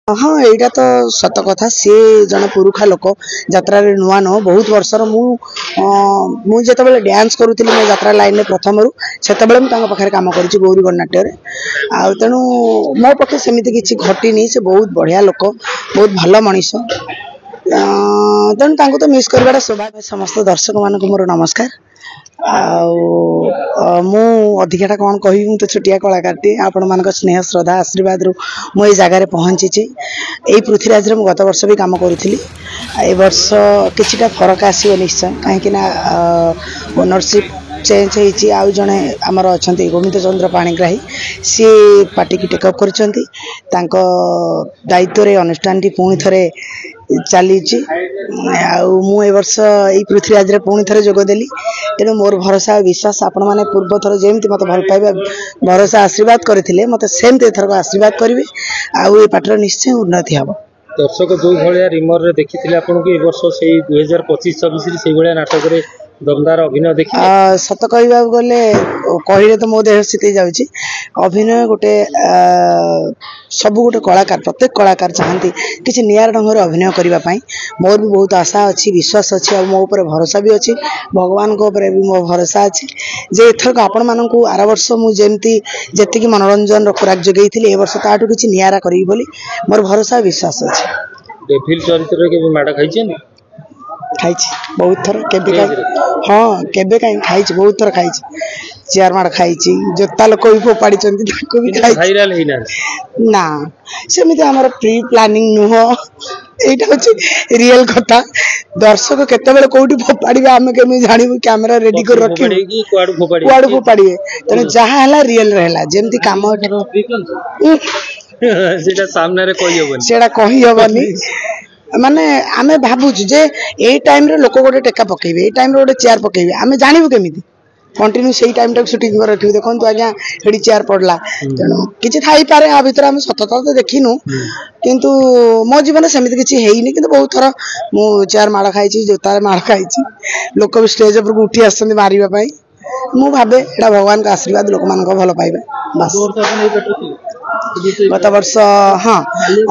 हाँ यहाँ तो सत कथा सी जन पुरुखा लोक यात्रा नुआ न बहुत वर्षर मुझे डांस करुँगी मो यात्रा लाइन में प्रथम से पाखे कम कर गौरीगढ़ नाट्य तेणु मो पक्षे सेमती किसी घटनी से बहुत बढ़िया लोक बहुत भल मनीष तेणु तो मिस करवाटा स्वाभाविक। समस्त दर्शक मान मोर नमस्कार। मु अधिकाटा कौन कह तो छोटिया कलाकार टी आपण मान स्नेह श्रद्धा आशीर्वाद रु मुझे जगार पहुँची यही पृथ्वीराज में गत वर्ष भी कम करी ए वर्ष किछिटा फरक आसो निश्चय कहीं ओनरशिप चेंज होती आउ जड़े आमर अच्छा गोविंद चंद्र पाणिग्राही सी पार्टी की टेकअप कर दायित्व रे अनुष्ठान टी पुणी थे चली ए वर्ष यही पृथ्वीराज पुणी थे जोगदेली तेणु मोर भरोसा और विश्वास आपण मैंने पूर्व थर जमी मत भल पाइबा भरोसा आशीर्वाद करते मत सेमती एथरक आशीर्वाद करेंगे आउ पाठर निश्चय उन्नति हम। दर्शक जो भाया रिमर देखी आपको ए वर्ष से 2025-26 से नाटक दमदार अभिनय देखिए। सत कह गले कहले तो मो देह शीत जाऊँगी अभिनय गोटे सब गोटे कलाकार प्रत्येक कलाकार चाहती किसी नियार ढंग से अभिनय करने मोर भी बहुत आशा अच्छी विश्वास अच्छी और मो ऊपर भरोसा भी अच्छी भगवान भी मो भरोसा अच्छी जे एथरक आपण मानक आर वर्ष मुझे जी मनोरंजन खुराक जगई थी ए वर्ष ताठू किसी नियारा करी बोली मोर भरोसा विश्वास अच्छी। डेभिल चरित्र के माड़ खाई खाई बहुत थर के हाँ केबे कहीं खाई बहुत थर खाई चेयर माड़ खाई जोता लोक भी फोपाड़ी भी ना सेमती आमर प्री प्लानिंग नुह यहाँ हूँ रियल कथा दर्शक केतबेले कोठी फोपाड़ी आम केमी जानू कैमेरा रेडी कर रखी कुआड़ फोपाड़ी तेना जहाँ है रियल रहा जमती कम सेटा कही हेनी माने आमे भावुँ जे ए टाइम रे लोक गोटे टेका पकेबे ए टाइम रे गोटे चेयर पकेबे आमे जानबु केमिति कंटिन्यू से टाइम तक शूटिंग कर रखिबे देखो आज्ञा हेडी चेयर पड़ला तेणु किछि थाई पारे आ भीतर आमे सतता तो देखिनु किंतु मो जीवन सेमिति किछि हेइनी किंतु बहुत थरा मु चेयर माड़ खाइछि जोता माड़ खाइछि लोक भी स्टेज ऊपर उठी आछन मारिबा पई मु भाबे एडा भगवान का आशीर्वाद लोक मान को भलो पाइबे बस। गत वर्ष हाँ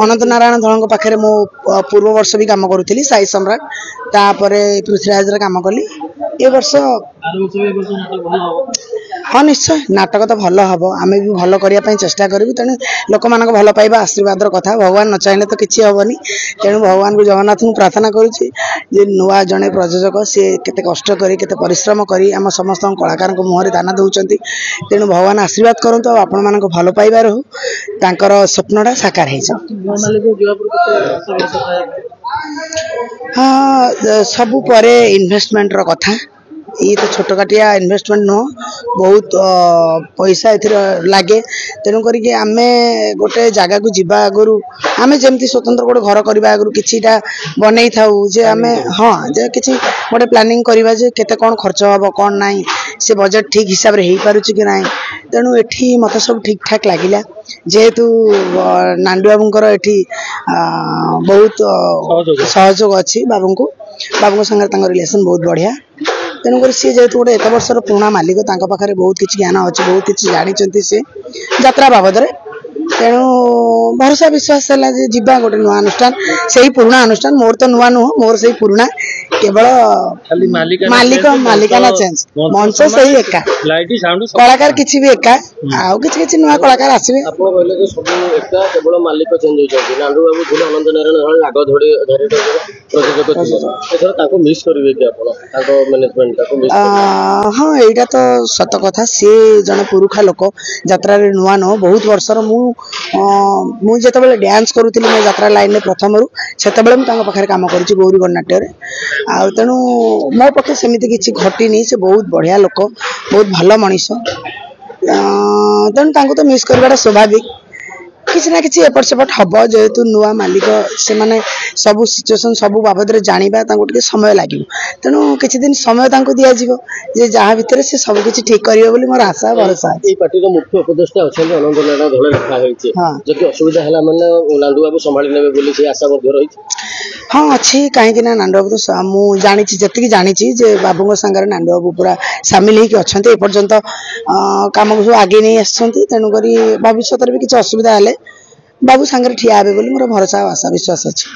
अनंत नारायण धल पाखे मो पूर्व वर्ष भी कम करुँगी साई सम्राट तापर पृथ्वीराज कम कली ए वर्ष हाँ निश्चय नाटक तो भल हम आम भी भल करने चेष्टा करूँ तेणु लोक मान भल पाइबा आशीर्वाद कथा भगवान न चाहिए तो किसी हेनी तेणु भगवान को जगन्नाथ को प्रार्थना करुँची नुआ जड़े प्रयोजक सी केते कष्ट करी केते परिश्रम करी आम समस्त कलाकार मुहर दाना दौरान तेणु भगवान आशीर्वाद करंतु आपण मान भल पाइबार हो तांकर स्वप्नटा साकार हाँ सबू परे इन्वेस्टमेंट रो कथा ये तो छोट काटिया इन्वेस्टमेंट नुह बहुत पैसा ए लगे तेणु करके आमे गोटे जगह को जीवा आगु आमे जमती स्वतंत्र गोटे घर करवा आगु किछिटा बनै थाउ जे आमे हाँ जे किछि गोटे प्लानिंग करवा जे केते कोन खर्च हबो कोन नाही से बजेट ठीक हिसाब रे हेई पारुछि कि नाही तेणु एठी मत सब ठीक ठाक लागिला जेहेतु नांडू बाबूंकर एठी बहुत सहयोग अच्छी बाबू संगे रिलेशन बहुत बढ़िया तेणुक सी जेहेतु गोटे 1 वर्षर पुराणा मालिक पाखे बहुत किसी ज्ञान अच्छे बहुत किसी जानी सी यात्रा बाबद तेणु भरोसा विश्वास है जीवा गोटे नुआ अनुष्ठान से पुराणा अनुष्ठान मोर तो नुआ नुह मोर से पुराणा केवल मालिक मालिकाना चेंज मंच से ही एका कलाकार किसी भी एका आउ किसी नुआ कलाकार आसवे केवल मालिक चेंज होइछथि नांडू बाबू थे अनंत नारायण आग धरे प्रयोजक ताको मिस करिवे कि आपण ताको मैनेजमेंट ताको मिस हाँ एटा तो सत कथा सी जन पुरुखा लोक यात्रा नुआ न बहुत वर्षर मुझे डांस करुँगी मो यात्रा लाइन में प्रथम से पाखे कम कर गौरीगढ़ नाट्य तेणु मो पक्षे सेमती किसी घटनी से बहुत बढ़िया लोक बहुत भल मनीष तेणु तो मिस करवाटा स्वाभाविक किसी ना किसी एपट सेपट हम जेहेतु नुआ मालिक से माने सबू सिचुएसन सबू बाबद जाना समय लगे तेणु किसी दिन समय दिज्व जे जहाँ भितर से सब किसी ठीक करेंगे बोली मोर आशा भरोसा पार्टी मुख्य उपदेष्टा अच्छा अनंत नारायण धले लिखा जब असुविधा है मैंने नांडू बाबू संभाली ने बोली से आशा रही हाँ अच्छी कहीं नांडू बाबू तो मुझे जानी जी जानी बाबू सागर नांडू बाबू पूरा सामिल होकर अच्छा एपर्यंत कम को सब आगे नहीं आसुँच तेणुक भविष्य भी किसी असुविधा है बाबू सांगे ठिया हे बोली मोर भरोसा आशा विश्वास अच्छी।